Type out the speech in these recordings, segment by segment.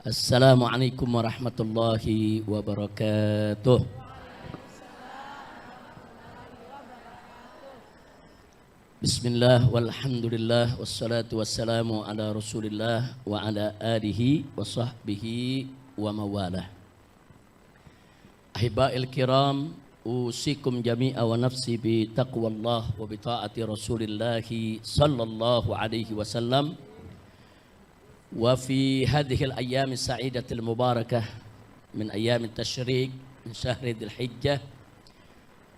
Assalamualaikum warahmatullahi wabarakatuh. Bismillah walhamdulillah wassalatu wassalamu ala rasulillah wa ala alihi wa sahbihi wa mawalah. Ahiba'il kiram, usikum jami'a wa nafsi bi taqwallah wa bi ta'ati rasulillahi sallallahu alaihi wasallam. وفي هذه الأيام السعيدة المباركة من أيام التشريق من شهر ذي الحجة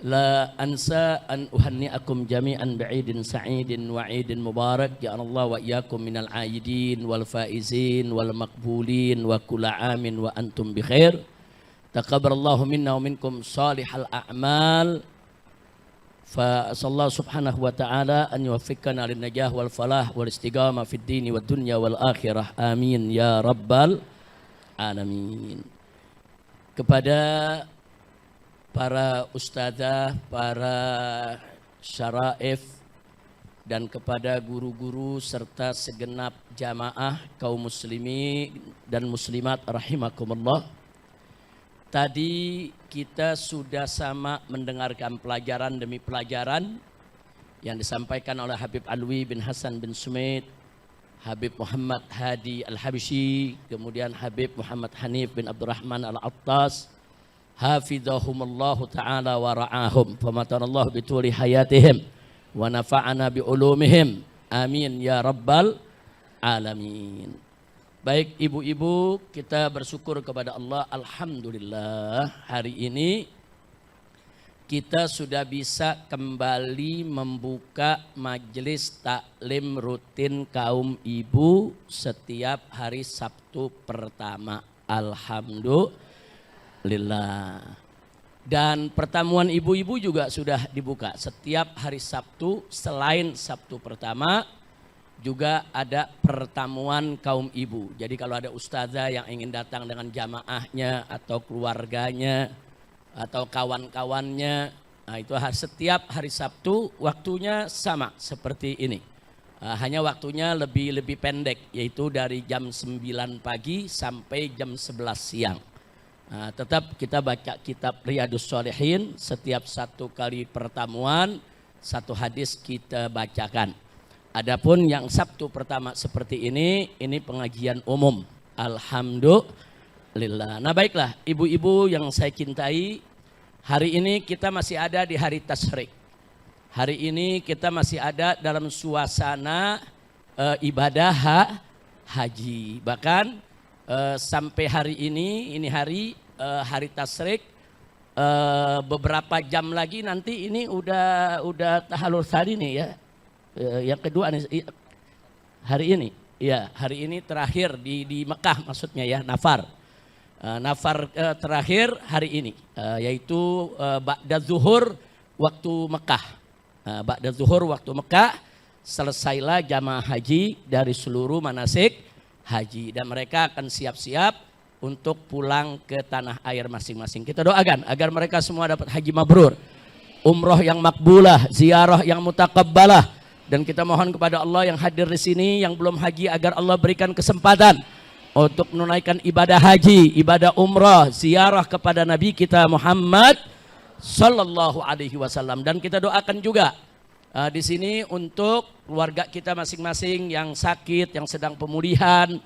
لا أنسى أن أهنئكم جميعا بعيد سعيد وعيد مبارك جعل الله وإياكم من العائدين والفائزين والمقبولين وكل عام وأنتم بخير تقبل الله منا ومنكم صالح الأعمال فأسأل الله سبحانه وتعالى أن يوفقنا للنجاح والفلاح والاستقامة في الدين والدنيا والآخرة آمين يا رب العالمين. Kepada para ustadzah, para syaraif dan kepada guru-guru serta segenap jamaah kaum muslimin dan muslimat rahimakumullah. Tadi kita sudah sama mendengarkan pelajaran demi pelajaran yang disampaikan oleh Habib Alwi bin Hasan bin Sumait, Habib Muhammad Hadi Al-Habsyi, kemudian Habib Muhammad Hanif bin Abdurrahman Al-Attas, hafizahumullahu ta'ala wa ra'ahum, famatanallahu bituli hayatihim wa nafa'ana bi ulumihim, amin ya rabbal alamin. Baik ibu-ibu, kita bersyukur kepada Allah. Alhamdulillah hari ini kita sudah bisa kembali membuka majelis taklim rutin kaum ibu setiap hari Sabtu pertama. Alhamdulillah. Dan pertemuan ibu-ibu juga sudah dibuka setiap hari Sabtu. Selain Sabtu pertama juga ada pertemuan kaum ibu. Jadi kalau ada ustazah yang ingin datang dengan jamaahnya atau keluarganya atau kawan-kawannya, nah itu setiap hari Sabtu waktunya sama seperti ini. Hanya waktunya lebih pendek, yaitu dari jam 9 pagi sampai jam 11 siang. Tetap kita baca kitab Riyadhus Shalihin, setiap satu kali pertemuan satu hadis kita bacakan. Adapun yang Sabtu pertama seperti ini pengajian umum. Alhamdulillah. Nah baiklah ibu-ibu yang saya cintai, hari ini kita masih ada di hari Tasyrik. Hari ini kita masih ada dalam suasana ibadah haji. Bahkan sampai hari ini hari Tasyrik, beberapa jam lagi nanti ini udah tahallul tsani nih ya. Yang kedua nih hari ini, ya hari ini terakhir di Mekah maksudnya ya, nafar terakhir hari ini, yaitu ba'da zuhur waktu Mekah. Ba'da zuhur waktu Mekah selesailah jamaah haji dari seluruh manasik haji dan mereka akan siap-siap untuk pulang ke tanah air masing-masing. Kita doakan agar mereka semua dapat haji mabrur, umroh yang makbulah, ziarah yang mutakabbalah. Dan kita mohon kepada Allah yang hadir di sini yang belum haji agar Allah berikan kesempatan untuk menunaikan ibadah haji, ibadah umrah, ziarah kepada Nabi kita Muhammad sallallahu alaihi wasallam. Dan kita doakan juga di sini untuk keluarga kita masing-masing yang sakit, yang sedang pemulihan.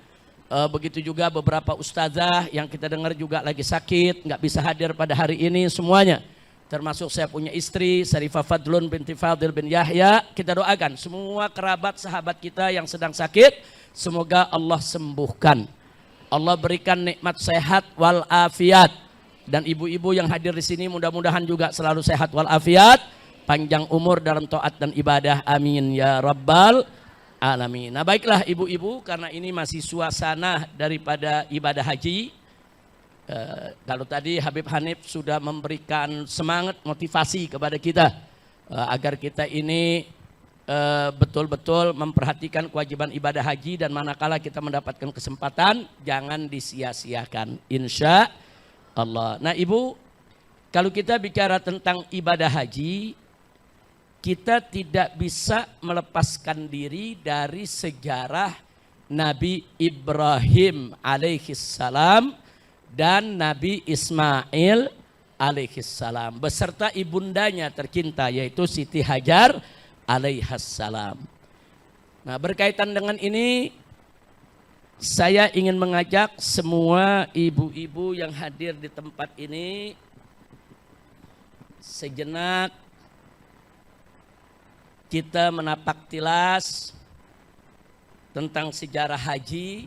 Begitu juga beberapa ustazah yang kita dengar juga lagi sakit, nggak bisa hadir pada hari ini semuanya. Termasuk saya punya istri Syarifah Fadlun binti Fadil bin Yahya. Kita doakan semua kerabat sahabat kita yang sedang sakit, semoga Allah sembuhkan. Allah berikan nikmat sehat wal afiat. Dan ibu-ibu yang hadir di sini mudah-mudahan juga selalu sehat wal afiat, panjang umur dalam taat dan ibadah. Amin ya rabbal alamin. Nah baiklah ibu-ibu, karena ini masih suasana daripada ibadah haji. Kalau tadi Habib Hanif sudah memberikan semangat motivasi kepada kita agar kita ini betul-betul memperhatikan kewajiban ibadah haji, dan manakala kita mendapatkan kesempatan jangan disia-siakan insya Allah. Nah ibu, kalau kita bicara tentang ibadah haji, kita tidak bisa melepaskan diri dari sejarah Nabi Ibrahim alaihissalam dan Nabi Ismail alaihissalam beserta ibundanya tercinta yaitu Siti Hajar alaihissalam. Nah, berkaitan dengan ini saya ingin mengajak semua ibu-ibu yang hadir di tempat ini sejenak kita menapak tilas tentang sejarah haji,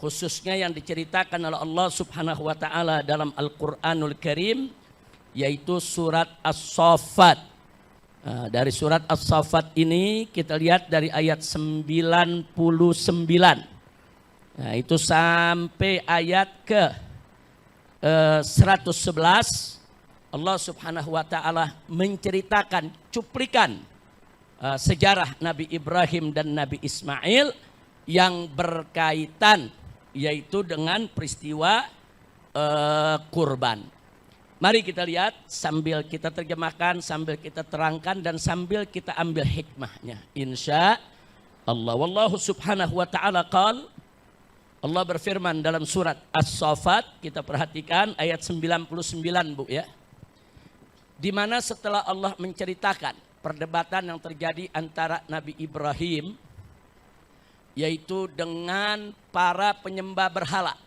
khususnya yang diceritakan oleh Allah Subhanahu wa taala dalam Al-Qur'anul Karim, yaitu surat As-Saffat. Nah, dari surat As-Saffat ini kita lihat dari ayat 99. Nah, itu sampai ayat ke 111 Allah Subhanahu wa taala menceritakan cuplikan sejarah Nabi Ibrahim dan Nabi Ismail yang berkaitan yaitu dengan peristiwa kurban. Mari kita lihat sambil kita terjemahkan, sambil kita terangkan dan sambil kita ambil hikmahnya. Insya Allah. Wallahu subhanahu wa ta'ala qala, Allah berfirman dalam surat As-Saffat, kita perhatikan ayat 99 Bu ya. Di mana setelah Allah menceritakan perdebatan yang terjadi antara Nabi Ibrahim yaitu dengan para penyembah berhala,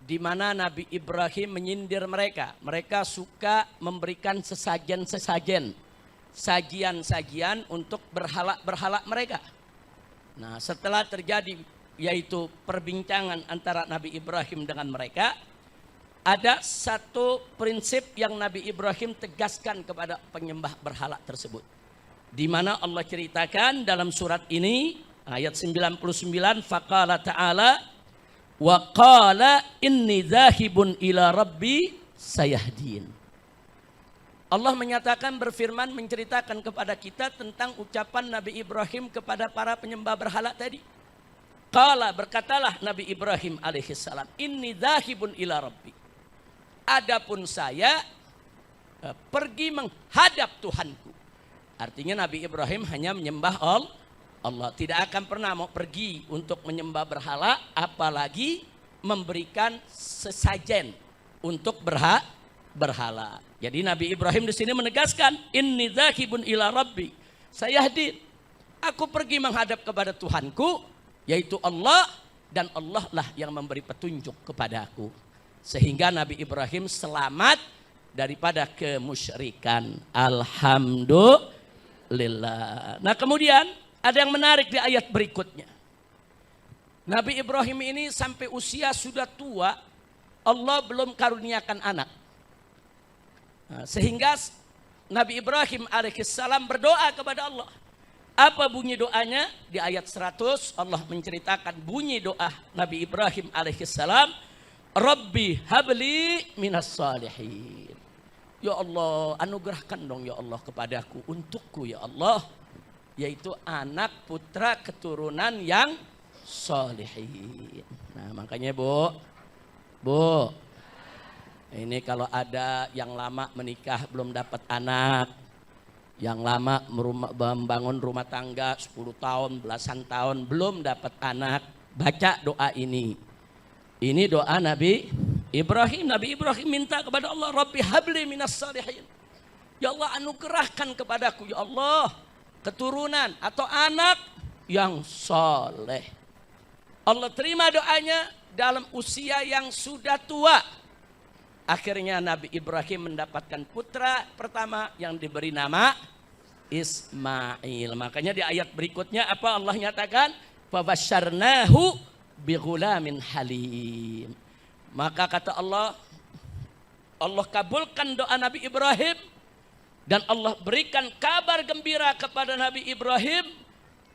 di mana Nabi Ibrahim menyindir mereka. Mereka suka memberikan sesajen-sesajen, sajian-sajian untuk berhala-berhala mereka. Nah, setelah terjadi yaitu perbincangan antara Nabi Ibrahim dengan mereka, ada satu prinsip yang Nabi Ibrahim tegaskan kepada penyembah berhala tersebut. Di mana Allah ceritakan dalam surat ini ayat 99, faqala ta'ala wa qala inni dzahibun ila rabbi sayahdin. Allah menyatakan, berfirman, menceritakan kepada kita tentang ucapan Nabi Ibrahim kepada para penyembah berhala tadi. Qala, berkatalah Nabi Ibrahim alaihissalam, inni dzahibun ila rabbi. Adapun saya pergi menghadap Tuhanku. Artinya Nabi Ibrahim hanya menyembah Allah, tidak akan pernah mau pergi untuk menyembah berhala, apalagi memberikan sesajen untuk berhala. Jadi Nabi Ibrahim di sini menegaskan, inni dzahibun ila rabbi sayahdin. Aku pergi menghadap kepada Tuhanku, yaitu Allah, dan Allah lah yang memberi petunjuk kepadaku. Sehingga Nabi Ibrahim selamat daripada kemusyrikan. Alhamdulillah. Nah, kemudian ada yang menarik di ayat berikutnya. Nabi Ibrahim ini sampai usia sudah tua, Allah belum karuniakan anak. Nah, sehingga Nabi Ibrahim alaihissalam berdoa kepada Allah. Apa bunyi doanya? Di ayat 100 Allah menceritakan bunyi doa Nabi Ibrahim alaihissalam. Rabbi habli minas salihin. Ya Allah, anugerahkan dong ya Allah kepadaku, untukku ya Allah, yaitu anak putra keturunan yang salihin. Nah, makanya Bu, ini kalau ada yang lama menikah belum dapat anak, yang lama membangun rumah tangga 10 tahun, belasan tahun belum dapat anak, baca doa ini. Ini doa Nabi Ibrahim. Nabi Ibrahim minta kepada Allah, Rabbi habli minas salihin. Ya Allah, anugerahkan kepadaku ya Allah keturunan atau anak yang soleh. Allah terima doanya dalam usia yang sudah tua. Akhirnya Nabi Ibrahim mendapatkan putra pertama yang diberi nama Ismail. Makanya di ayat berikutnya apa Allah nyatakan? Fabasyarnahu bighulamin halim. Maka kata Allah, Allah kabulkan doa Nabi Ibrahim dan Allah berikan kabar gembira kepada Nabi Ibrahim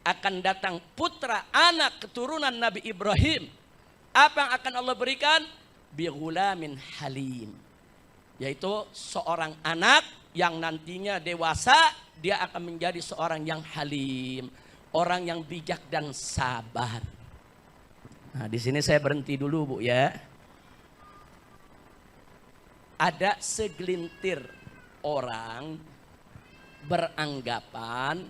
akan datang putra anak keturunan Nabi Ibrahim. Apa yang akan Allah berikan? Bighulamin halim, yaitu seorang anak yang nantinya dewasa, dia akan menjadi seorang yang halim, orang yang bijak dan sabar. Nah, di sini saya berhenti dulu Bu ya. Ada segelintir orang beranggapan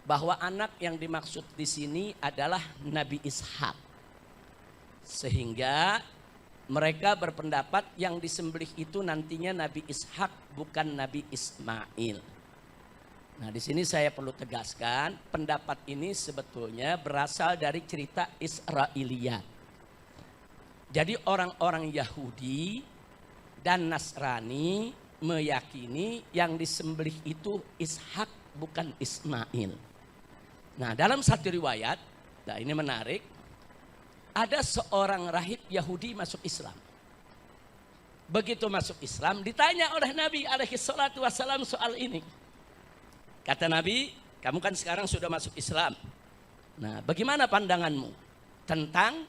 bahwa anak yang dimaksud di sini adalah Nabi Ishak. Sehingga mereka berpendapat yang disembelih itu nantinya Nabi Ishak bukan Nabi Ismail. Nah, di sini saya perlu tegaskan, pendapat ini sebetulnya berasal dari cerita Israiliyat. Jadi orang-orang Yahudi dan Nasrani meyakini yang disembelih itu Ishak bukan Ismail. Nah, dalam satu riwayat, nah ini menarik, ada seorang rahib Yahudi masuk Islam. Begitu masuk Islam, ditanya oleh Nabi alaihi salatu wassalam soal ini. Kata Nabi, kamu kan sekarang sudah masuk Islam. Nah, bagaimana pandanganmu tentang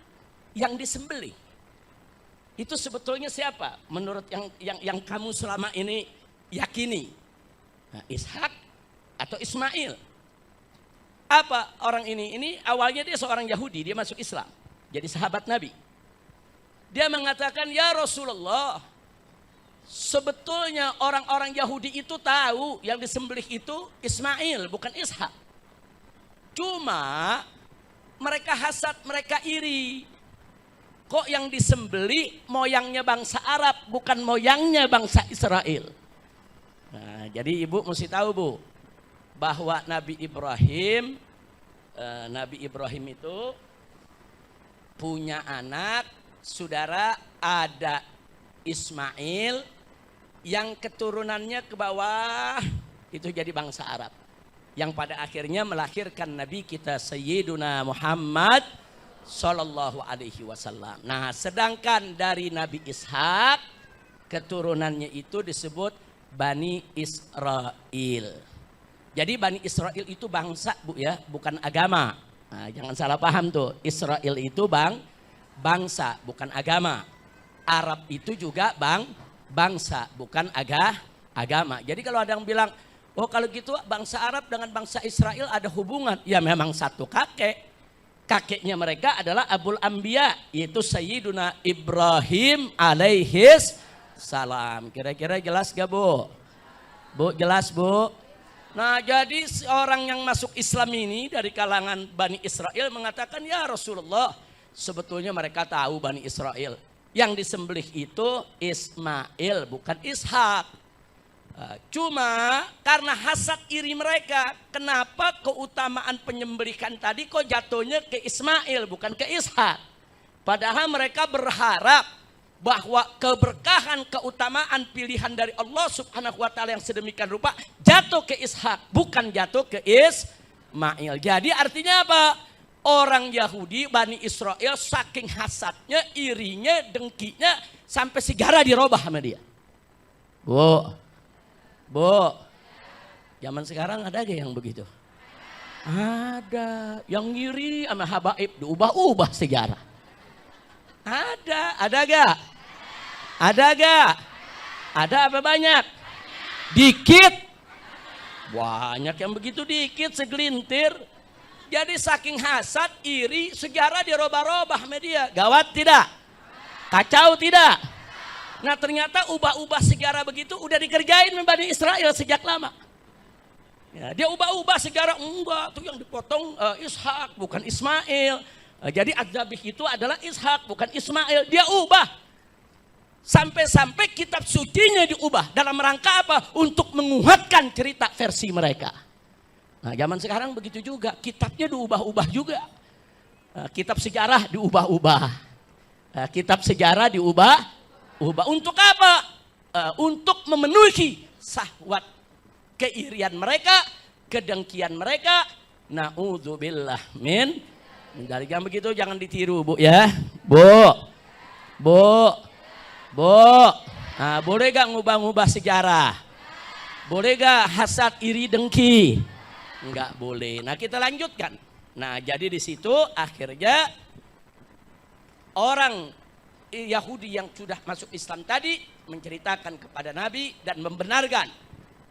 yang disembelih? Itu sebetulnya siapa? Menurut yang kamu selama ini yakini, nah, Ishak atau Ismail? Apa orang ini? Ini awalnya dia seorang Yahudi, dia masuk Islam. Jadi sahabat Nabi. Dia mengatakan, ya Rasulullah, sebetulnya orang-orang Yahudi itu tahu yang disembelih itu Ismail, bukan Ishak. Cuma mereka hasad, mereka iri. Kok yang disembelih moyangnya bangsa Arab, bukan moyangnya bangsa Israel. Nah, jadi ibu mesti tahu, Bu, bahwa Nabi Ibrahim itu punya anak, saudara, ada Ismail yang keturunannya ke bawah itu jadi bangsa Arab, yang pada akhirnya melahirkan Nabi kita Sayyiduna Muhammad Sallallahu Alaihi Wasallam. Nah, sedangkan dari Nabi Ishak keturunannya itu disebut Bani Israel. Jadi Bani Israel itu bangsa, Bu, ya, bukan agama. Nah, jangan salah paham tuh. Israel itu bangsa, bukan agama. Arab itu juga bangsa, bukan agama. Jadi kalau ada yang bilang, oh kalau gitu bangsa Arab dengan bangsa Israel ada hubungan. Ya memang satu kakek. Kakeknya mereka adalah Abul Anbiya, yaitu Sayyiduna Ibrahim alaihis salam. Kira-kira jelas gak, Bu? Bu, jelas, Bu? Nah, jadi orang yang masuk Islam ini dari kalangan Bani Israel mengatakan, ya Rasulullah, sebetulnya mereka tahu Bani Israel. Yang disembelih itu Ismail, bukan Ishak. Cuma karena hasad iri mereka, kenapa keutamaan penyembelihan tadi kok jatuhnya ke Ismail, bukan ke Ishak. Padahal mereka berharap bahwa keberkahan, keutamaan pilihan dari Allah Subhanahu wa taala yang sedemikian rupa jatuh ke Ishak, bukan jatuh ke Ismail. Jadi artinya apa? Orang Yahudi Bani Israel saking hasadnya, irinya, dengkinya sampai segara dirobah sama dia. Bu, zaman sekarang ada gak yang begitu? Ada, yang ngiri sama habaib diubah-ubah sejarah. Ada gak? Ada gak? Ada apa banyak? Dikit. Banyak yang begitu dikit, segelintir. Jadi saking hasad, iri, sejarah dirobah-robah media. Gawat tidak? Kacau tidak? Nah, ternyata ubah-ubah sejarah begitu udah dikerjain Bani Israel sejak lama. Ya, dia ubah-ubah sejarah, enggak, tuh yang dipotong Ishak bukan Ismail. Jadi Adzabih itu adalah Ishak bukan Ismail. Dia ubah. Sampai-sampai kitab sucinya diubah. Dalam rangka apa? Untuk menguatkan cerita versi mereka. Nah, zaman sekarang begitu juga. Kitabnya diubah-ubah juga. Kitab sejarah diubah-ubah. Kitab sejarah diubah. Untuk apa? Untuk memenuhi syahwat keirian mereka, kedengkian mereka. Na'udzubillah min. Dari yang begitu jangan ditiru, Bu, ya. Bu. Nah, boleh gak ngubah-ngubah sejarah? Boleh gak hasad, iri, dengki? Enggak boleh. Nah, kita lanjutkan. Nah, jadi di situ akhirnya orang Yahudi yang sudah masuk Islam tadi menceritakan kepada Nabi dan membenarkan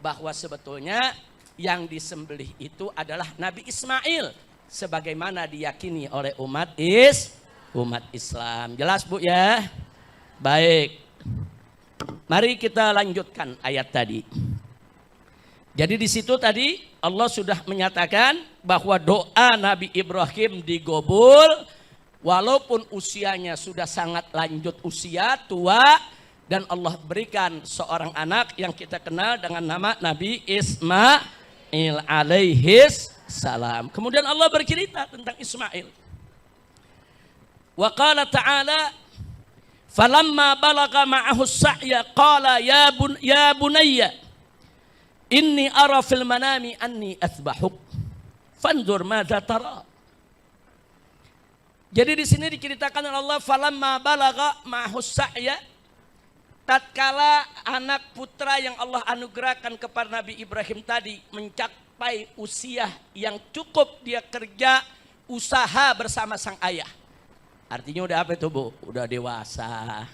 bahwa sebetulnya yang disembelih itu adalah Nabi Ismail sebagaimana diyakini oleh umat Islam. Jelas, Bu, ya? Baik. Mari kita lanjutkan ayat tadi. Jadi di situ tadi Allah sudah menyatakan bahwa doa Nabi Ibrahim digobul walaupun usianya sudah sangat lanjut usia, tua, dan Allah berikan seorang anak yang kita kenal dengan nama Nabi Ismail alaihis salam. Kemudian Allah bercerita tentang Ismail. Wa qala ta'ala falamma balagha ma'ahu as-sa'ya qala ya bunayya inni ara fil manami anni athbahuk fanzur madza tara. Jadi di sini diceritakan oleh Allah falamma balagha ma'ahu as-sa'ya, tatkala anak putra yang Allah anugerahkan kepada Nabi Ibrahim tadi mencapai usia yang cukup dia kerja usaha bersama sang ayah. Artinya udah apa itu Bu? Udah dewasa,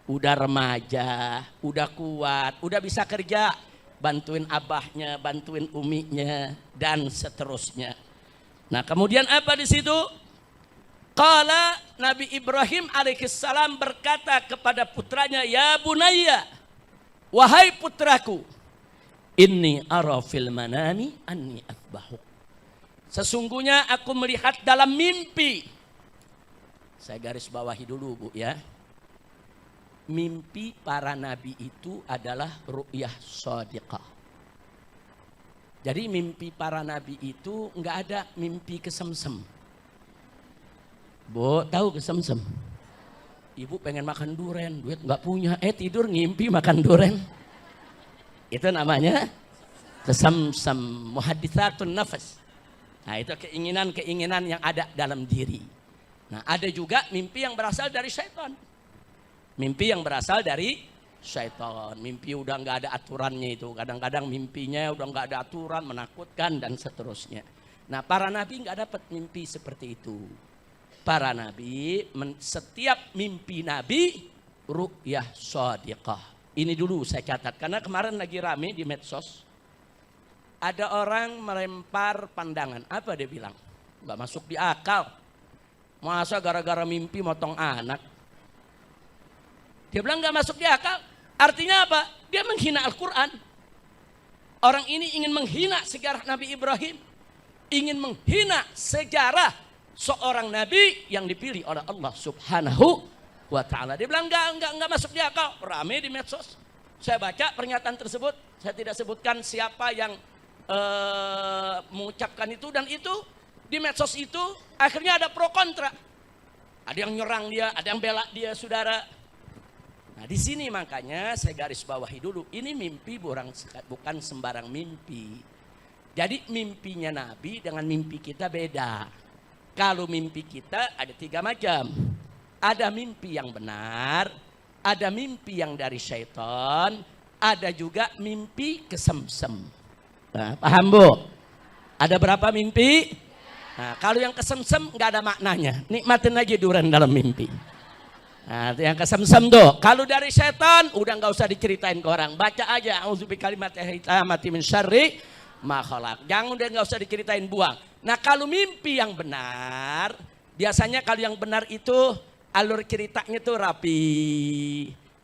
udah remaja, udah kuat, udah bisa kerja, bantuin abahnya, bantuin uminya, dan seterusnya. Nah kemudian apa di situ? Qala Nabi Ibrahim alaihissalam berkata kepada putranya, ya bunayya, wahai putraku, inni ara fil manami anni athbahuk. Sesungguhnya aku melihat dalam mimpi. Saya garis bawahi dulu Bu ya. Mimpi para nabi itu adalah ru'yah shadiqah. Jadi mimpi para nabi itu enggak ada mimpi kesemsem. Bu, tahu kesemsem? Ibu pengen makan duren, duit enggak punya, tidur ngimpi makan duren. Itu namanya kesemsem, muhaditsatun nafas. Nah, itu keinginan-keinginan yang ada dalam diri. Nah, ada juga mimpi yang berasal dari syaitan. Mimpi yang berasal dari syaitan. Mimpi udah nggak ada aturannya itu. Kadang-kadang mimpinya udah nggak ada aturan, menakutkan dan seterusnya. Nah, para nabi nggak dapat mimpi seperti itu. Para nabi, setiap mimpi nabi ru'yah shadiqah. Ini dulu saya catat karena kemarin lagi rame di medsos. Ada orang melempar pandangan. Apa dia bilang? Nggak masuk di akal. Masa gara-gara mimpi motong anak? Dia bilang gak masuk di akal. Artinya apa? Dia menghina Al-Quran. Orang ini ingin menghina sejarah Nabi Ibrahim. Ingin menghina sejarah seorang Nabi yang dipilih oleh Allah subhanahu wa ta'ala. Dia bilang enggak masuk di akal. Rame di medsos. Saya baca pernyataan tersebut. Saya tidak sebutkan siapa yang mengucapkan itu. Dan itu di medsos itu akhirnya ada pro kontra. Ada yang nyerang dia, ada yang bela dia, saudara. Nah, di sini makanya saya garis bawahi dulu. Ini mimpi bukan sembarang mimpi. Jadi mimpinya Nabi dengan mimpi kita beda. Kalau mimpi kita ada 3 macam. Ada mimpi yang benar, ada mimpi yang dari syaitan, ada juga mimpi kesemsem. Nah, paham Bu? Ada berapa mimpi? Nah, kalau yang kesemsem nggak ada maknanya, nikmatin aja duren dalam mimpi. Nah, yang kesemsem tuh, kalau dari setan udah nggak usah diceritain ke orang, baca aja auzubi kalimatillahi tammati min syarri ma khalaq. Jangan udah nggak usah diceritain, buang. Nah, kalau mimpi yang benar, biasanya kalau yang benar itu alur ceritanya tuh rapi,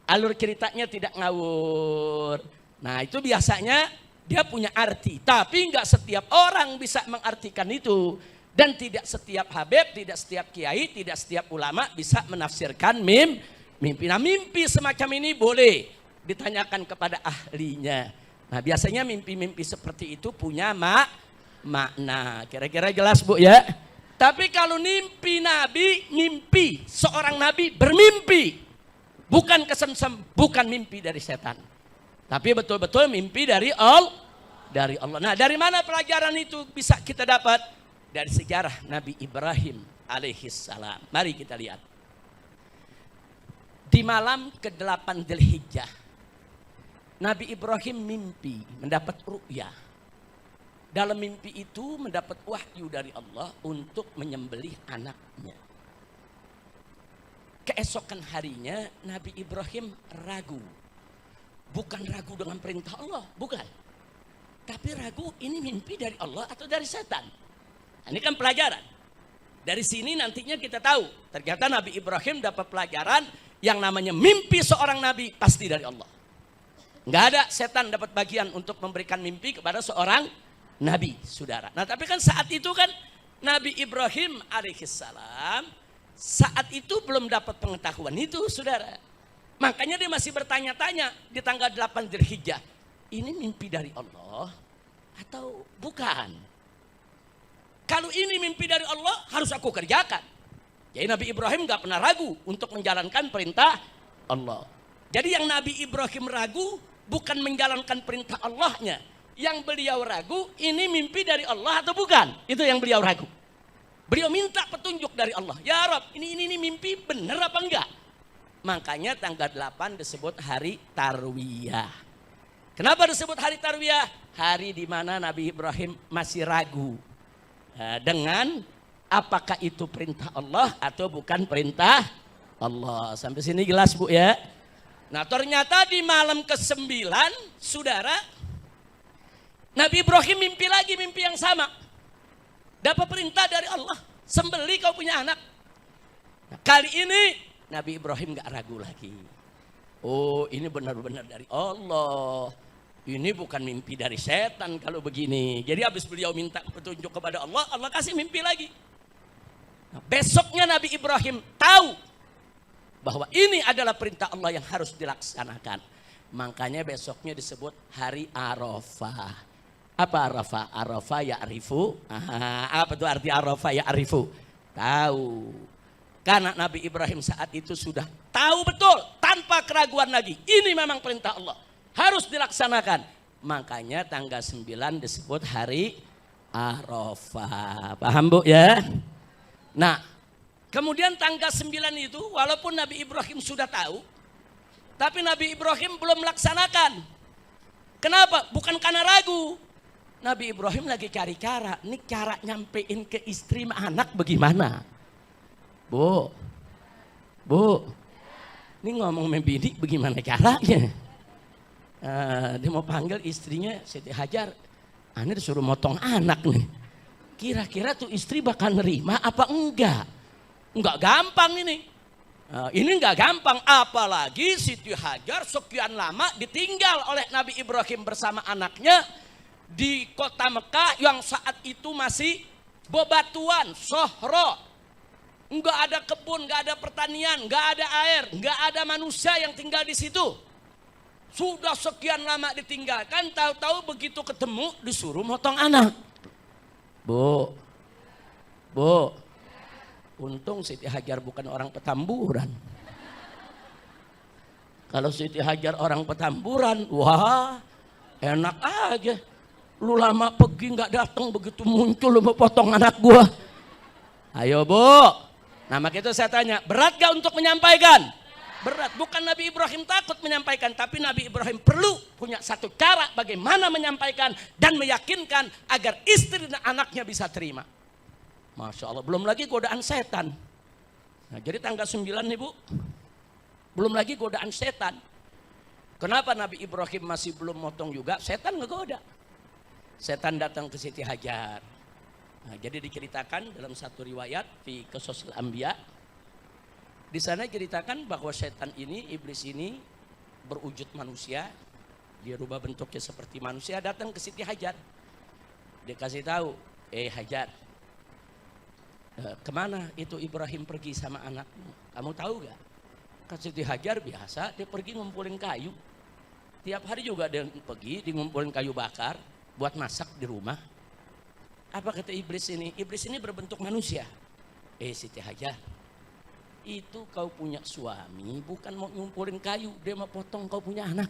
alur ceritanya tidak ngawur. Nah, itu biasanya dia punya arti, tapi nggak setiap orang bisa mengartikan itu. Dan tidak setiap habib, tidak setiap kiai, tidak setiap ulama bisa menafsirkan mimpi. Nah, mimpi semacam ini boleh ditanyakan kepada ahlinya. Nah, biasanya mimpi-mimpi seperti itu punya makna. Kira-kira jelas Bu ya? Tapi kalau mimpi Nabi, mimpi seorang Nabi bermimpi. Bukan kesemsem, bukan mimpi dari setan. Tapi betul-betul mimpi dari Allah. Nah, dari mana pelajaran itu bisa kita dapat? Dari sejarah Nabi Ibrahim alaihissalam. Mari kita lihat. Di malam ke-8 Dzulhijjah, Nabi Ibrahim mimpi mendapat ru'ya. Dalam mimpi itu mendapat wahyu dari Allah untuk menyembelih anaknya. Keesokan harinya Nabi Ibrahim ragu. Bukan ragu dengan perintah Allah, bukan. Tapi ragu ini mimpi dari Allah atau dari setan. Ini kan pelajaran. Dari sini nantinya kita tahu. Ternyata Nabi Ibrahim dapat pelajaran yang namanya mimpi seorang Nabi pasti dari Allah. Nggak ada setan dapat bagian untuk memberikan mimpi kepada seorang nabi, saudara. Nah tapi kan saat itu kan Nabi Ibrahim alaihissalam saat itu belum dapat pengetahuan itu, saudara. Makanya dia masih bertanya-tanya di tanggal 8 Dzulhijjah. Ini mimpi dari Allah atau bukan? Kalau ini mimpi dari Allah harus aku kerjakan. Jadi Nabi Ibrahim gak pernah ragu untuk menjalankan perintah Allah. Jadi yang Nabi Ibrahim ragu bukan menjalankan perintah Allahnya. Yang beliau ragu ini mimpi dari Allah atau bukan. Itu yang beliau ragu. Beliau minta petunjuk dari Allah. Ya Rabb, ini mimpi benar apa enggak? Makanya tanggal 8 disebut hari Tarwiyah. Kenapa disebut hari Tarwiyah? Hari di mana Nabi Ibrahim masih ragu dengan apakah itu perintah Allah atau bukan perintah Allah. Sampai sini jelas Bu ya. Nah ternyata di malam ke-9 saudara, Nabi Ibrahim mimpi lagi mimpi yang sama. Dapat perintah dari Allah, sembeli kau punya anak. Nah, kali ini Nabi Ibrahim gak ragu lagi. Oh ini benar-benar dari Allah. Ini bukan mimpi dari setan kalau begini. Jadi habis beliau minta petunjuk kepada Allah, Allah kasih mimpi lagi. Nah, besoknya Nabi Ibrahim tahu bahwa ini adalah perintah Allah yang harus dilaksanakan. Makanya besoknya disebut hari Arafah. Apa Arafah? Arafah ya'rifu. Apa itu arti Arafah ya'rifu? Tahu. Karena Nabi Ibrahim saat itu sudah tahu betul tanpa keraguan lagi. Ini memang perintah Allah. Harus dilaksanakan. Makanya tanggal 9 disebut hari Arafah. Paham Bu ya? Nah, kemudian tanggal 9 itu walaupun Nabi Ibrahim sudah tahu, tapi Nabi Ibrahim belum melaksanakan. Kenapa? Bukan karena ragu. Nabi Ibrahim lagi cari cara. Ini cara nyampein ke istri anak bagaimana? Bu, ini ngomong sama bini bagaimana caranya? Dia mau panggil istrinya Siti Hajar. Ini disuruh motong anak nih. Kira-kira tuh istri bakal nerima apa enggak? Enggak gampang ini. Ini enggak gampang, apalagi Siti Hajar sekian lama ditinggal oleh Nabi Ibrahim bersama anaknya di kota Mekah yang saat itu masih bebatuan, sohro. Enggak ada kebun, enggak ada pertanian, enggak ada air, enggak ada manusia yang tinggal di situ. Sudah sekian lama ditinggalkan, tahu-tahu begitu ketemu disuruh motong anak. Bu, untung Siti Hajar bukan orang Petamburan. Kalau Siti Hajar orang Petamburan, wah enak aja. Lu lama pergi nggak datang, begitu muncul lu mau potong anak gua. Ayo Bu, nah makanya saya tanya, berat gak untuk menyampaikan? Berat, bukan Nabi Ibrahim takut menyampaikan, tapi Nabi Ibrahim perlu punya satu cara bagaimana menyampaikan dan meyakinkan agar istri dan anaknya bisa terima. Masya Allah, belum lagi godaan setan. Nah, jadi tanggal 9 nih Bu, belum lagi godaan setan. Kenapa Nabi Ibrahim masih belum motong juga? Setan ngegoda. Setan datang ke Siti Hajar. Nah, jadi diceritakan dalam satu riwayat di Qisasul Anbiya. Di sana ceritakan bahwa setan ini, iblis ini berwujud manusia. Dia rubah bentuknya seperti manusia, datang ke Siti Hajar. Dia kasih tahu, Hajar, kemana itu Ibrahim pergi sama anakmu? Kamu tahu gak? Kata Siti Hajar, biasa dia pergi ngumpulin kayu. Tiap hari juga dia pergi, dia ngumpulin kayu bakar buat masak di rumah. Apa kata iblis ini? Iblis ini berbentuk manusia. Siti Hajar, itu kau punya suami bukan mau ngumpulin kayu, dia mau potong kau punya anak.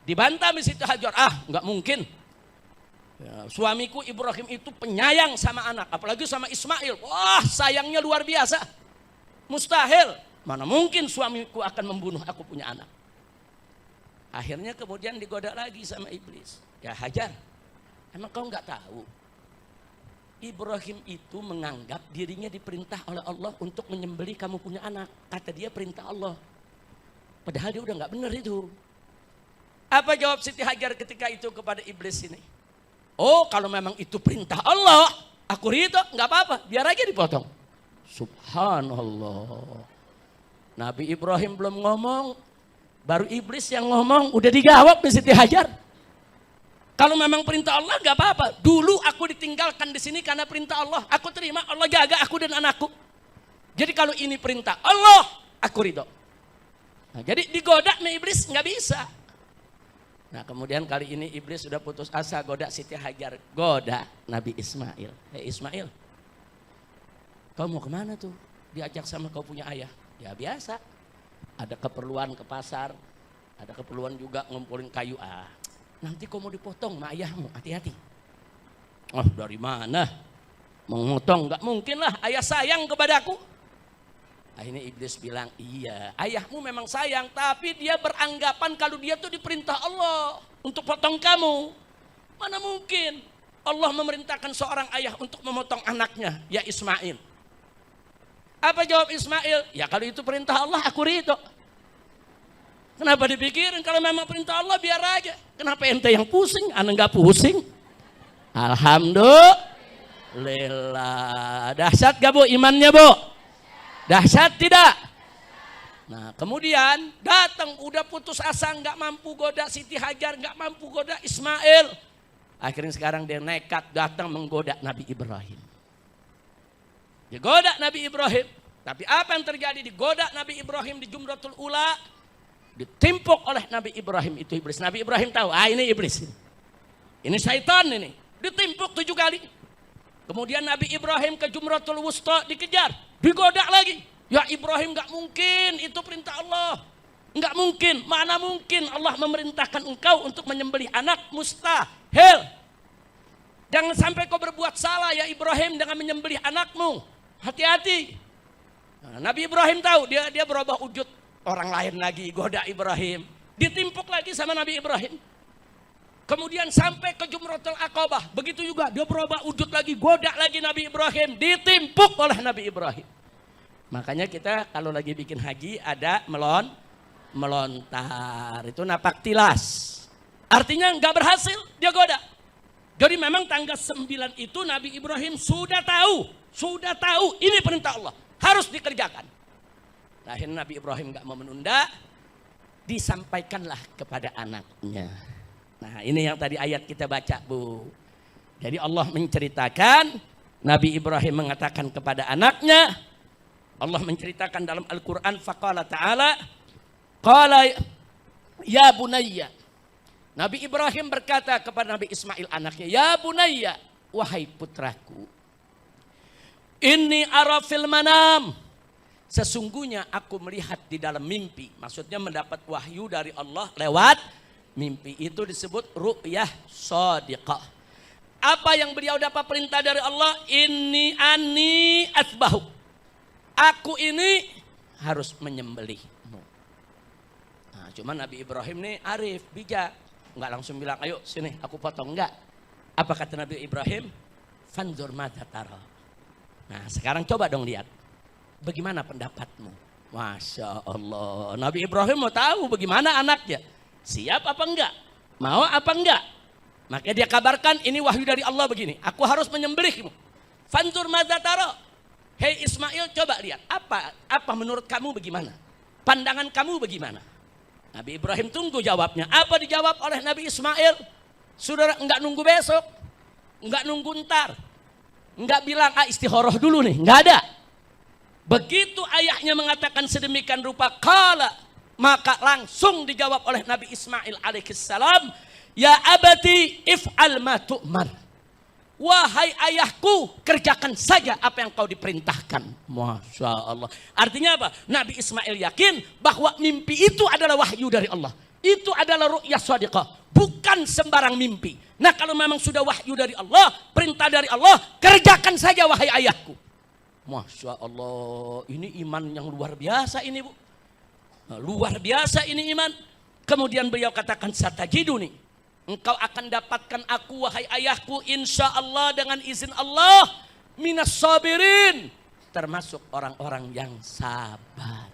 Dibantah Siti Hajar, nggak mungkin. Ya, suamiku Ibrahim itu penyayang sama anak, apalagi sama Ismail. Wah, sayangnya luar biasa. Mustahil, mana mungkin suamiku akan membunuh aku punya anak. Akhirnya kemudian digoda lagi sama iblis. Ya Hajar, emang kau nggak tahu? Ibrahim itu menganggap dirinya diperintah oleh Allah untuk menyembelih kamu punya anak. Kata dia perintah Allah. Padahal dia udah nggak benar itu. Apa jawab Siti Hajar ketika itu kepada iblis ini? Oh, kalau memang itu perintah Allah, aku ridho, nggak apa-apa, biar aja dipotong. Subhanallah. Nabi Ibrahim belum ngomong, Baru iblis yang ngomong udah dijawab nih Siti Hajar. Kalau memang perintah Allah gak apa-apa. Dulu aku ditinggalkan di sini karena perintah Allah. Aku terima, Allah jaga aku dan anakku. Jadi kalau ini perintah Allah, aku ridho. Nah, jadi digoda nih iblis nggak bisa. Nah kemudian kali ini iblis sudah putus asa goda Siti Hajar. Goda Nabi Ismail. Hei Ismail, kau mau kemana tuh? Diajak sama kau punya ayah. Ya biasa. Ada keperluan ke pasar. Ada keperluan juga ngumpulin kayu. Nanti kau mau dipotong sama ayahmu, hati-hati. Oh dari mana? Mau ngotong? Gak mungkin lah, ayah sayang kepadaku. Akhirnya iblis bilang, iya ayahmu memang sayang, tapi dia beranggapan kalau dia tuh diperintah Allah untuk potong kamu. Mana mungkin Allah memerintahkan seorang ayah untuk memotong anaknya, ya Ismail. Apa jawab Ismail? Ya kalau itu perintah Allah aku ridho. Kenapa dipikirin? Kalau memang perintah Allah biar aja. Kenapa ente yang pusing? Anda nggak pusing? Alhamdulillah. Dahsyat gak bu imannya bu? Dahsyat tidak? Nah kemudian datang udah putus asa nggak mampu goda Siti Hajar, nggak mampu goda Ismail. Akhirnya sekarang dia nekat datang menggoda Nabi Ibrahim. Dia goda Nabi Ibrahim. Tapi apa yang terjadi? Digoda Nabi Ibrahim di Jumratul Ula. Ditimpuk oleh Nabi Ibrahim itu iblis. Nabi Ibrahim tahu, ini iblis. Ini syaitan ini. Ditimpuk 7 kali. Kemudian Nabi Ibrahim ke Jumratul Wusta dikejar. Digoda lagi. Ya Ibrahim gak mungkin, itu perintah Allah. Gak mungkin, mana mungkin Allah memerintahkan engkau untuk menyembelih anak, mustahil. Jangan sampai kau berbuat salah ya Ibrahim dengan menyembelih anakmu. Hati-hati. Nah, Nabi Ibrahim tahu, dia berubah wujud orang lain lagi, goda Ibrahim. Ditimpuk lagi sama Nabi Ibrahim. Kemudian sampai ke Jumratul Aqabah. Begitu juga dia berubah wujud lagi, goda lagi Nabi Ibrahim. Ditimpuk oleh Nabi Ibrahim. Makanya kita kalau lagi bikin haji ada melontar. Itu napak tilas. Artinya nggak berhasil, dia goda. Jadi memang tanggal 9 itu Nabi Ibrahim sudah tahu ini perintah Allah. Harus dikerjakan. Akhirnya Nabi Ibrahim nggak mau menunda. Disampaikanlah kepada anaknya. Nah ini yang tadi ayat kita baca bu. Jadi Allah menceritakan Nabi Ibrahim mengatakan kepada anaknya. Allah menceritakan dalam Al-Quran. Faqala ta'ala. Qala ya bunayya. Nabi Ibrahim berkata kepada Nabi Ismail anaknya. Ya bunayya. Wahai putraku. Inni ara fil manam. Sesungguhnya aku melihat di dalam mimpi. Maksudnya mendapat wahyu dari Allah lewat mimpi. Itu disebut ru'yah shadiqah. Apa yang beliau dapat perintah dari Allah? Inni ani asbahu. Aku ini harus menyembelihmu. Nah, cuman Nabi Ibrahim nih arif, bijak. Enggak langsung bilang, ayo sini aku potong. Enggak. Apa kata Nabi Ibrahim? Fanzur madza tara. Nah sekarang coba dong lihat. Bagaimana pendapatmu? Masya Allah. Nabi Ibrahim mau tahu bagaimana anaknya. Siap apa enggak? Mau apa enggak? Maka dia kabarkan ini wahyu dari Allah begini. Aku harus menyembelihmu. Fanzur madza tara. Hei Ismail coba lihat. Apa menurut kamu bagaimana? Pandangan kamu bagaimana? Nabi Ibrahim tunggu jawabnya. Apa dijawab oleh Nabi Ismail? Saudara enggak nunggu besok. Enggak nunggu ntar. Enggak bilang istikharah dulu nih. Enggak ada. Begitu ayahnya mengatakan sedemikian rupa qala, maka langsung dijawab oleh Nabi Ismail alaihissalam, ya abati if'al ma tu'mar. Wahai ayahku, kerjakan saja apa yang kau diperintahkan. Masya Allah. Artinya apa? Nabi Ismail yakin bahwa mimpi itu adalah wahyu dari Allah. Itu adalah ru'yah shadiqah. Bukan sembarang mimpi. Nah kalau memang sudah wahyu dari Allah, perintah dari Allah, kerjakan saja wahai ayahku. Masya Allah, ini iman yang luar biasa ini bu. Nah, luar biasa ini iman. Kemudian beliau katakan satajiduni. Engkau akan dapatkan aku wahai ayahku insya Allah dengan izin Allah. Minas sabirin. Termasuk orang-orang yang sabar.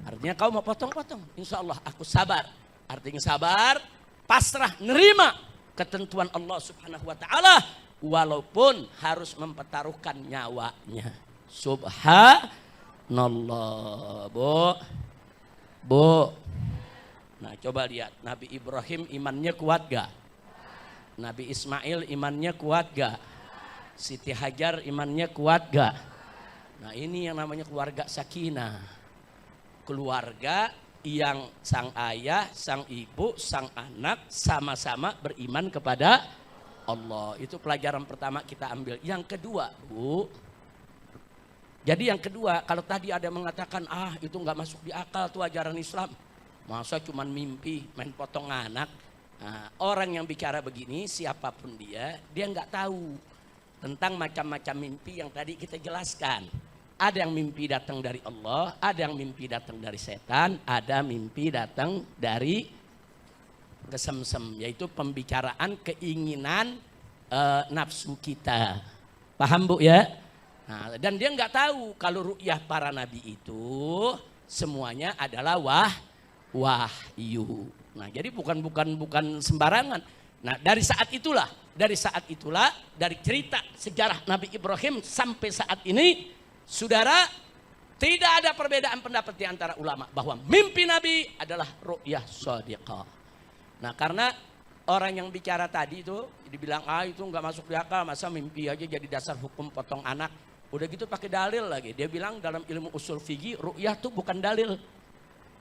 Artinya kau mau potong-potong. Insya Allah aku sabar. Artinya sabar, pasrah, nerima ketentuan Allah subhanahu wa ta'ala. Walaupun harus mempertaruhkan nyawanya. Subhanallah. Bu. Coba lihat, Nabi Ibrahim imannya kuat gak? Nabi Ismail imannya kuat gak? Siti Hajar imannya kuat gak? Nah ini yang namanya keluarga sakinah. Keluarga yang sang ayah, sang ibu, sang anak sama-sama beriman kepada Allah. Itu pelajaran pertama kita ambil. Yang kedua, Bu. Jadi yang kedua, kalau tadi ada yang mengatakan, itu nggak masuk di akal tuh ajaran Islam. Masa cuman mimpi, main potong anak. Nah, orang yang bicara begini, siapapun dia nggak tahu tentang macam-macam mimpi yang tadi kita jelaskan. Ada yang mimpi datang dari Allah, ada yang mimpi datang dari setan, ada mimpi datang dari kesemsem, yaitu pembicaraan keinginan nafsu kita. Paham Bu ya? Nah, dan dia nggak tahu kalau ru'yah para nabi itu semuanya adalah wahyu. Nah, jadi bukan sembarangan. Nah, dari saat itulah dari cerita sejarah Nabi Ibrahim sampai saat ini, saudara, tidak ada perbedaan pendapat di antara ulama bahwa mimpi Nabi adalah ru'yah shadiqah. Nah, karena orang yang bicara tadi itu dibilang itu nggak masuk di akal, masa mimpi aja jadi dasar hukum potong anak. Udah gitu pakai dalil lagi. Dia bilang dalam ilmu usul fikih ru'yah tuh bukan dalil.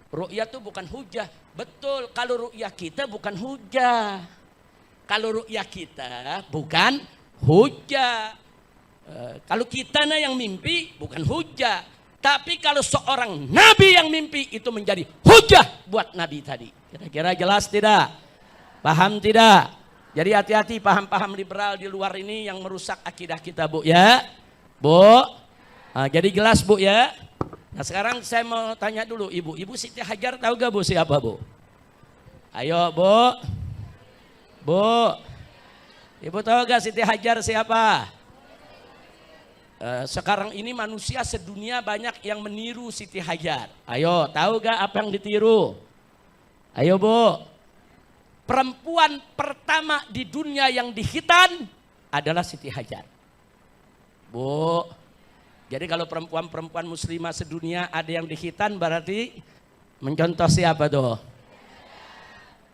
Ru'yah tuh bukan hujah. Betul, kalau ru'yah kita bukan hujah. Kalau ru'yah kita bukan hujah. Kalau kita yang mimpi bukan hujah. Tapi kalau seorang nabi yang mimpi itu menjadi hujah buat nabi tadi. Kira-kira jelas tidak? Paham tidak? Jadi hati-hati paham-paham liberal di luar ini yang merusak akidah kita, Bu ya. Bu, jadi jelas Bu ya. Nah sekarang saya mau tanya dulu Ibu Siti Hajar tahu gak Bu siapa Bu? Ayo Bu. Bu, Ibu tahu gak Siti Hajar siapa? Sekarang ini manusia sedunia banyak yang meniru Siti Hajar. Ayo, tahu gak apa yang ditiru? Ayo Bu. Perempuan pertama di dunia yang dihitan adalah Siti Hajar. Bu, jadi kalau perempuan-perempuan muslimah sedunia ada yang dihitan berarti mencontoh siapa tuh?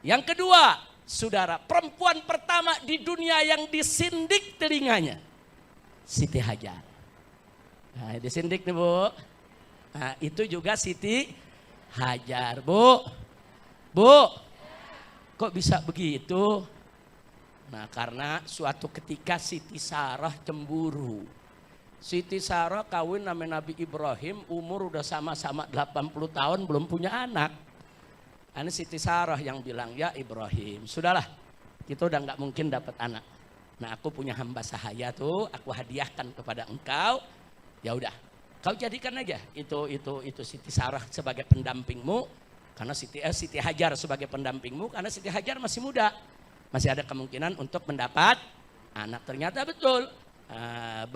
Yang kedua, saudara, perempuan pertama di dunia yang disindik telinganya Siti Hajar. Nah, disindik nih Bu. Nah, itu juga Siti Hajar, Bu. Bu, kok bisa begitu? Nah, karena suatu ketika Siti Sarah cemburu. Siti Sarah kawin sama Nabi Ibrahim, umur udah sama-sama 80 tahun belum punya anak. Ini Siti Sarah yang bilang, ya Ibrahim, sudahlah, kita udah nggak mungkin dapat anak. Nah, aku punya hamba sahaya tuh, aku hadiahkan kepada engkau. Ya udah, kau jadikan aja itu Siti Sarah sebagai pendampingmu, karena Siti Hajar sebagai pendampingmu, karena Siti Hajar masih muda, masih ada kemungkinan untuk mendapat anak. Ternyata betul.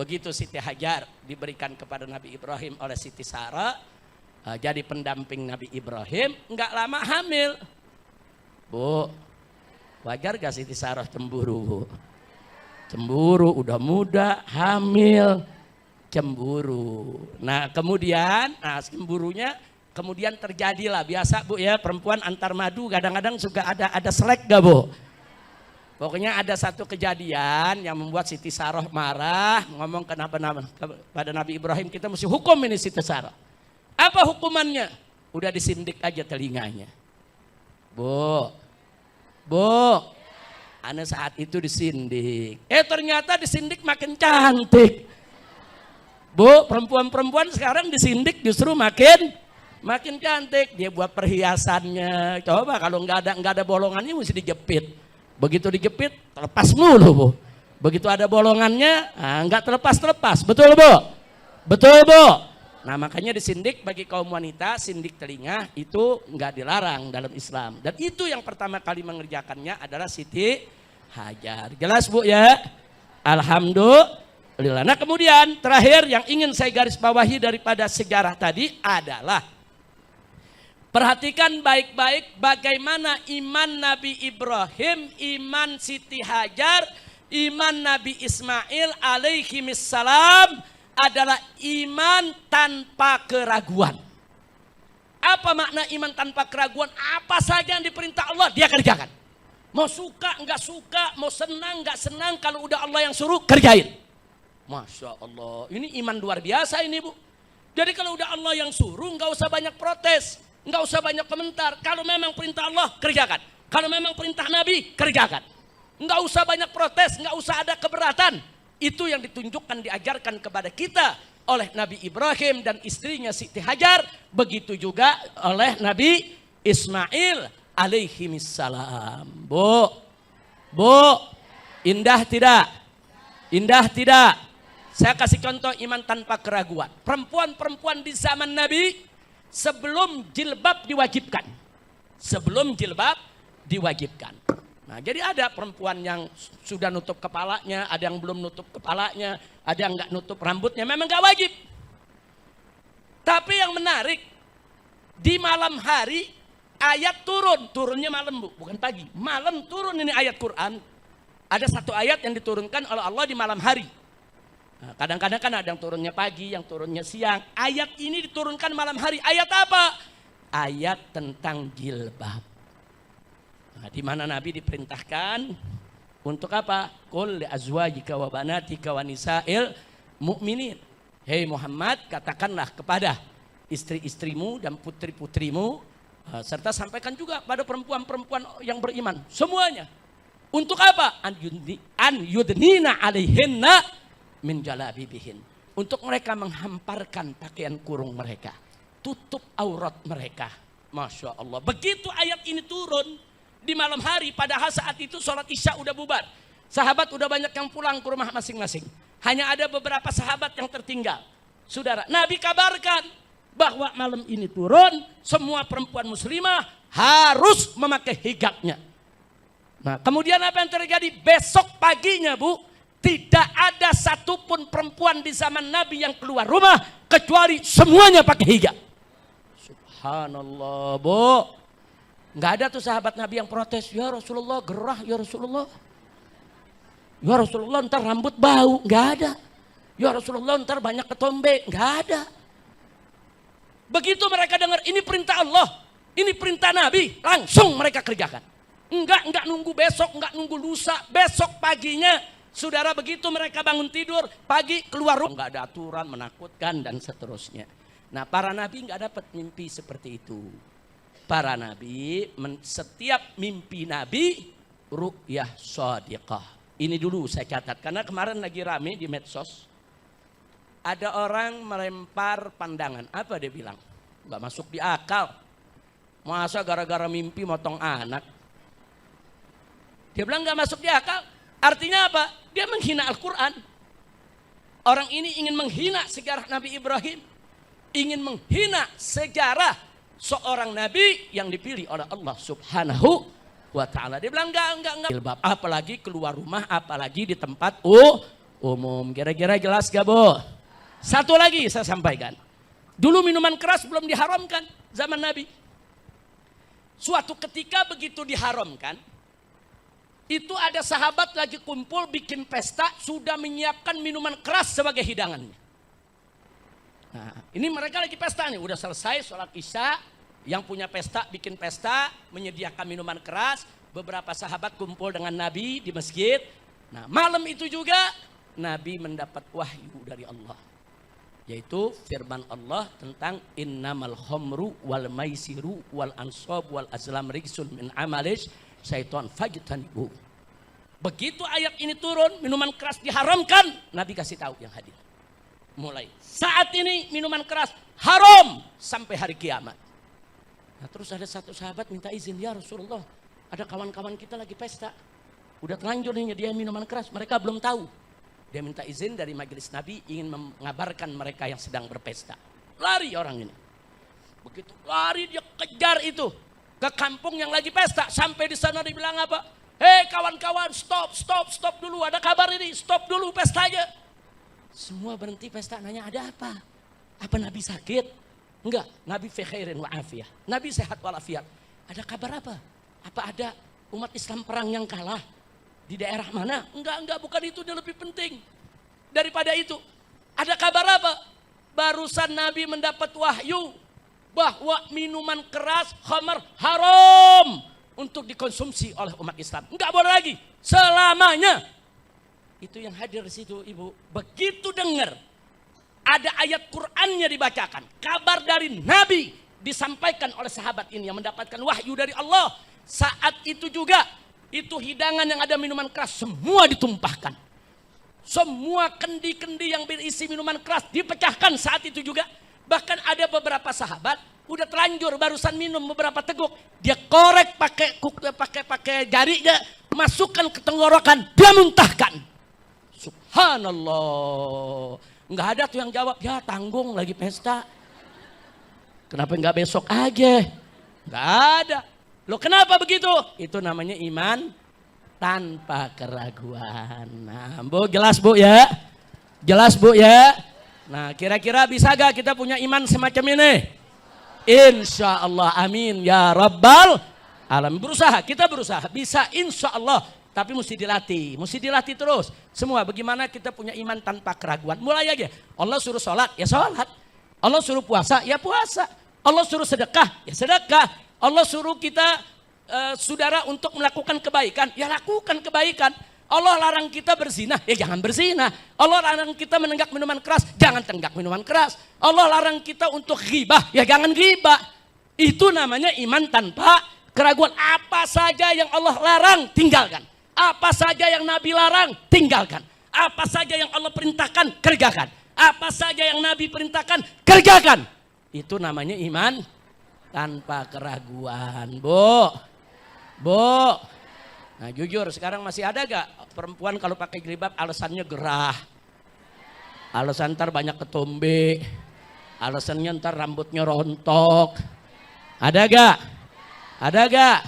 Begitu Siti Hajar diberikan kepada Nabi Ibrahim oleh Siti Sarah, jadi pendamping Nabi Ibrahim, nggak lama hamil. Bu, wajar gak Siti Sarah cemburu Bu? Cemburu, udah muda, hamil, cemburu. Nah kemudian, cemburunya kemudian terjadilah, biasa Bu ya, perempuan antar madu kadang-kadang suka ada selek gak Bu? Pokoknya ada satu kejadian yang membuat Siti Sarah marah, ngomong kepada Nabi Ibrahim, kita mesti hukum ini Siti Sarah. Apa hukumannya? Udah disindik aja telinganya. Bu, ana saat itu disindik. Ternyata disindik makin cantik. Bu, perempuan-perempuan sekarang disindik justru makin cantik. Dia buat perhiasannya. Coba kalau nggak ada bolongannya mesti dijepit. Begitu dijepit terlepas mulu Bu. Begitu ada bolongannya nggak terlepas. Betul Bu? Betul Bu? Nah makanya disindik bagi kaum wanita, sindik telinga itu nggak dilarang dalam Islam. Dan itu yang pertama kali mengerjakannya adalah Siti Hajar. Jelas Bu ya? Alhamdulillah. Nah kemudian terakhir yang ingin saya garis bawahi daripada sejarah tadi adalah, perhatikan baik-baik bagaimana iman Nabi Ibrahim, iman Siti Hajar, iman Nabi Ismail alaihimissalam adalah iman tanpa keraguan. Apa makna iman tanpa keraguan? Apa saja yang diperintah Allah dia kerjakan. Mau suka nggak suka, mau senang nggak senang, kalau udah Allah yang suruh kerjain. Masya Allah, ini iman luar biasa ini Bu. Jadi kalau udah Allah yang suruh nggak usah banyak protes, nggak usah banyak komentar. Kalau memang perintah Allah kerjakan, kalau memang perintah Nabi kerjakan. Nggak usah banyak protes, nggak usah ada keberatan. Itu yang ditunjukkan, diajarkan kepada kita oleh Nabi Ibrahim dan istrinya Siti Hajar, begitu juga oleh Nabi Ismail alaihimissalam. Bu, indah tidak? Indah tidak? Saya kasih contoh iman tanpa keraguan. Perempuan-perempuan di zaman Nabi sebelum jilbab diwajibkan. Sebelum jilbab diwajibkan. Nah, jadi ada perempuan yang sudah nutup kepalanya, ada yang belum nutup kepalanya, ada yang nggak nutup rambutnya, memang nggak wajib. Tapi yang menarik, di malam hari ayat turunnya malam Bu, bukan pagi. Malam turun ini ayat Quran. Ada satu ayat yang diturunkan oleh Allah di malam hari. Nah, kadang-kadang kan ada yang turunnya pagi, yang turunnya siang. Ayat ini diturunkan malam hari. Ayat apa? Ayat tentang jilbab. Nah, di mana Nabi diperintahkan untuk apa? Qul li azwajika wa banatika wa nisa'il mu'minin. Hei Muhammad, katakanlah kepada istri-istrimu dan putri-putrimu, serta sampaikan juga pada perempuan-perempuan yang beriman semuanya. Untuk apa? An yudnina alaihinna min jalabibihin. Untuk mereka menghamparkan pakaian kurung mereka, tutup aurat mereka. Masya Allah. Begitu ayat ini turun di malam hari, padahal saat itu sholat isya udah bubar. Sahabat udah banyak yang pulang ke rumah masing-masing. Hanya ada beberapa sahabat yang tertinggal. Saudara, Nabi kabarkan bahwa malam ini turun, semua perempuan muslimah harus memakai hijabnya. Nah, kemudian apa yang terjadi? Besok paginya Bu, tidak ada satupun perempuan di zaman Nabi yang keluar rumah, kecuali semuanya pakai hijab. Subhanallah Bu. Nggak ada tuh sahabat Nabi yang protes, ya Rasulullah gerah, ya Rasulullah. Ya Rasulullah ntar rambut bau, nggak ada. Ya Rasulullah ntar banyak ketombe, nggak ada. Begitu mereka dengar ini perintah Allah, ini perintah Nabi, langsung mereka kerjakan. Enggak nunggu besok, enggak nunggu lusa, besok paginya. Saudara, begitu mereka bangun tidur, pagi keluar rumah. Enggak ada aturan, menakutkan dan seterusnya. Nah, para Nabi enggak dapat mimpi seperti itu. Para Nabi, setiap mimpi Nabi, ru'yah shadiqah. Ini dulu saya catat, karena kemarin lagi rame di medsos. Ada orang melempar pandangan, apa dia bilang? Enggak masuk di akal. Masa gara-gara mimpi motong anak? Dia bilang enggak masuk di akal. Artinya apa? Dia menghina Al-Quran. Orang ini ingin menghina sejarah Nabi Ibrahim. Ingin menghina sejarah seorang Nabi yang dipilih oleh Allah Subhanahu wa ta'ala. Dia bilang enggak. Jilbab, apalagi keluar rumah, apalagi di tempat umum. Kira-kira jelas gak Bu? Satu lagi saya sampaikan. Dulu minuman keras belum diharamkan zaman Nabi. Suatu ketika begitu diharamkan, itu ada sahabat lagi kumpul bikin pesta, sudah menyiapkan minuman keras sebagai hidangannya. Nah, ini mereka lagi pesta nih, udah selesai sholat isya, yang punya pesta bikin pesta, menyediakan minuman keras, beberapa sahabat kumpul dengan Nabi di masjid. Nah, malam itu juga Nabi mendapat wahyu dari Allah, yaitu firman Allah tentang innamal khamru wal maisiru wal ansab wal azlam rijsun min amalish syaitan fajtanibu. Begitu ayat ini turun, minuman keras diharamkan, Nabi kasih tahu yang hadir. Mulai saat ini minuman keras haram sampai hari kiamat. Nah, terus ada satu sahabat minta izin, ya Rasulullah, ada kawan-kawan kita lagi pesta, udah terlanjur nih dia minuman keras, mereka belum tahu. Dia minta izin dari majelis Nabi, ingin mengabarkan mereka yang sedang berpesta. Lari orang ini. Begitu lari dia kejar itu ke kampung yang lagi pesta. Sampai di sana dibilang apa? Hei kawan-kawan, stop dulu, ada kabar ini, stop dulu pestanya. Semua berhenti pesta, nanya ada apa? Apa Nabi sakit? Enggak, Nabi fi khairin wa afiyah. Nabi sehat walafiat. Ada kabar apa? Apa ada umat Islam perang yang kalah? Di daerah mana? Enggak, bukan itu, dia lebih penting daripada itu. Ada kabar apa? Barusan Nabi mendapat wahyu bahwa minuman keras, khamar haram untuk dikonsumsi oleh umat Islam. Enggak boleh lagi selamanya. Itu yang hadir di situ, Ibu. Begitu dengar ada ayat Qur'annya dibacakan, kabar dari Nabi disampaikan oleh sahabat ini yang mendapatkan wahyu dari Allah. Saat itu juga, itu hidangan yang ada minuman keras semua ditumpahkan. Semua kendi-kendi yang berisi minuman keras dipecahkan saat itu juga. Bahkan ada beberapa sahabat udah terlanjur barusan minum beberapa teguk, dia korek pakai jarinya, masukkan ke tenggorokan, dia muntahkan. Subhanallah. Enggak ada tuh yang jawab, ya tanggung lagi pesta. Kenapa enggak besok aja? Enggak ada. Loh kenapa begitu? Itu namanya iman tanpa keraguan. Nah, Bu, jelas Bu ya? Jelas Bu ya? Nah, kira-kira bisa gak kita punya iman semacam ini? Insya Allah, amin ya Rabbal Alamin. Berusaha, kita berusaha. Bisa insya Allah, tapi mesti dilatih terus. Semua bagaimana kita punya iman tanpa keraguan. Mulai aja, Allah suruh sholat, ya sholat. Allah suruh puasa, ya puasa. Allah suruh sedekah, ya sedekah. Allah suruh kita saudara untuk melakukan kebaikan, ya lakukan kebaikan. Allah larang kita berzina, ya jangan berzina. Allah larang kita menenggak minuman keras, jangan tenggak minuman keras. Allah larang kita untuk ghibah, ya jangan ghibah. Itu namanya iman tanpa keraguan. Apa saja yang Allah larang, tinggalkan. Apa saja yang Nabi larang, tinggalkan. Apa saja yang Allah perintahkan, kerjakan. Apa saja yang Nabi perintahkan, kerjakan. Itu namanya iman tanpa keraguan, Bu. Nah jujur sekarang masih ada gak perempuan kalau pakai jilbab alasannya gerah, alasan ntar banyak ketombe, alasannya ntar rambutnya rontok. Ada gak? Ada gak?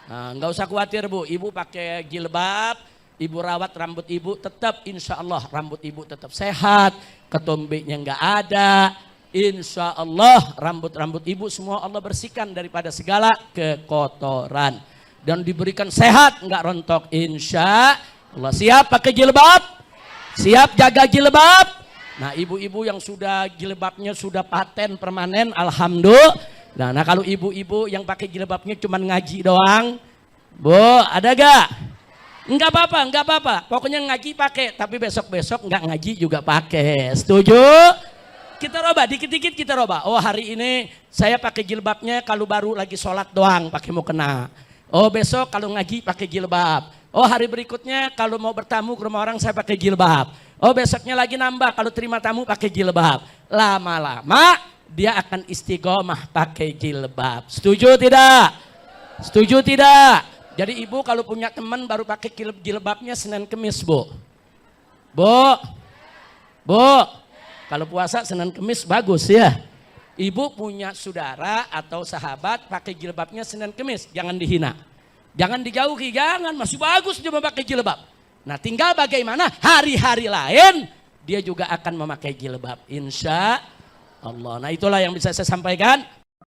Nah, nggak usah khawatir Bu, Ibu pakai jilbab, Ibu rawat rambut Ibu, tetap insya Allah rambut Ibu tetap sehat, ketombenya nggak ada. Insya Allah rambut-rambut Ibu semua Allah bersihkan daripada segala kekotoran. Dan diberikan sehat, nggak rontok. Insya Allah. Siap pakai jilbab? Siap jaga jilbab? Nah ibu-ibu yang sudah jilbabnya sudah paten permanen, alhamdulillah. Nah kalau ibu-ibu yang pakai jilbabnya cuma ngaji doang, Bu, ada gak? Enggak apa-apa. Pokoknya ngaji pakai, tapi besok-besok nggak ngaji juga pakai. Setuju? Kita roba, dikit-dikit kita roba. Oh hari ini saya pakai jilbabnya kalau baru lagi sholat doang pakai mukena. Oh besok kalau ngaji pakai jilbab. Oh hari berikutnya kalau mau bertamu ke rumah orang saya pakai jilbab. Oh besoknya lagi nambah kalau terima tamu pakai jilbab. Lama-lama dia akan istiqomah pakai jilbab. Setuju tidak? Setuju tidak? Jadi ibu kalau punya teman baru pakai jilbabnya Senin Kemis, Bu. Kalau puasa Senin Kemis bagus ya. Ibu punya saudara atau sahabat pakai jilbabnya Senin Kemis, jangan dihina. Jangan dijauhi, jangan, masih bagus dia memakai jilbab. Nah tinggal bagaimana hari-hari lain dia juga akan memakai jilbab. Insya Allah. Nah itulah yang bisa saya sampaikan.